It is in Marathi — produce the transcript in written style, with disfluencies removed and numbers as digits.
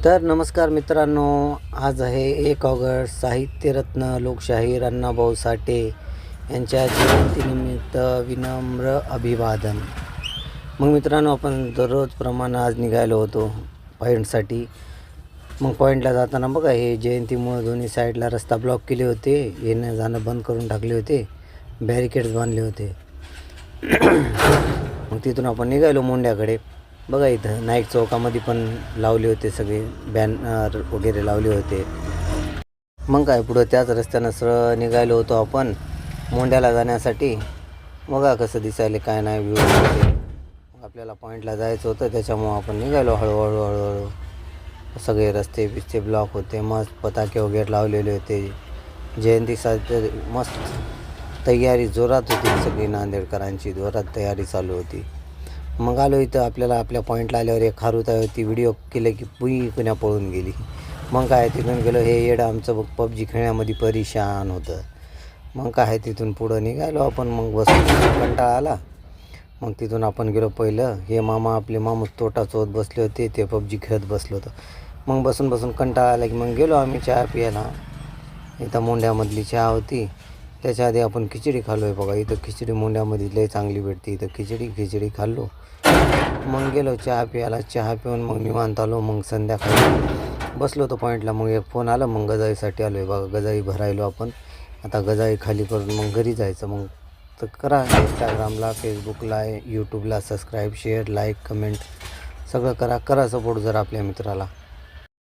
तर नमस्कार मित्रांनो, आज आहे 1 ऑगस्ट. साहित्यरत्न लोकशाहीर अण्णाभाऊ साठे यांच्या जयंतीनिमित्त विनम्र अभिवादन. मग मित्रांनो, आपण दररोजप्रमाणे आज निघालो होतो पॉईंटसाठी. मग पॉईंटला जाताना बघा, हे जयंतीमुळे दोन्ही साईडला रस्ता ब्लॉक केले होते, येणं जाणं बंद करून टाकले होते, बॅरिकेड्स बांधले होते. मग तिथून आपण निघालो मोंड्याकडे. बघा, इथं नाईक चौकामध्ये पण लावले होते, सगळे बॅनर वगैरे लावले होते. मग काय, पुढं त्याच रस्त्यानं सरळ निघालो होतो आपण मोंड्याला जाण्यासाठी. बघा कसं दिसायले काय नाही व्ह्यू वगैरे. मग आपल्याला पॉईंटला जायचं होतं, त्याच्यामुळं आपण निघालो हळूहळू. सगळे रस्ते बिस्ते ब्लॉक होते, मस्त पताके वगैरे लावलेले होते. जयंतीसाठी मस्त तयारी जोरात होती, सगळी नांदेडकरांची जोरात तयारी चालू होती. मग आलो इथं. आपल्याला आपल्या पॉईंटला आल्यावर एक खारुताई होती, व्हिडिओ केले की पुण्या पळून गेली. मग काय, तिथून गेलो. हे येडं आमचं पबजी खेळण्यामध्ये परेशान होतं. मग काय, तिथून पुढं निघालो आपण. मग बसून कंटाळा आला. मग तिथून आपण गेलो. पहिलं हे आपले मामा तोटा चोत बसले होते, ते पबजी खेळत बसलो होतं. मग बसून कंटाळा आला की मग गेलो आम्ही चहा प्यायला. इथं मोंड्यामधली चहा होती. त्याच्या आधी आपण खिचडी खाल्लो आहे. बघा, इथं खिचडी मोंड्यामध्ये लई चांगली भेटते. इथं खिचडी खाल्लो. मग गेलो चहा प्यायला. चहा पिऊन मग निवांत आलो. मग संध्याकाळी बसलो होतो पॉईंटला. मग एक फोन आला. मग गजाईसाठी आलो आहे. बघा, गजाई भरायलो आपण. आता गजाई खाली करून मग घरी जायचं. मग तर करा इंस्टाग्रामला, फेसबुकला, यूट्यूबला सबस्क्राईब, शेअर, लाईक, कमेंट सगळं करा सपोर्ट जरा आपल्या मित्राला.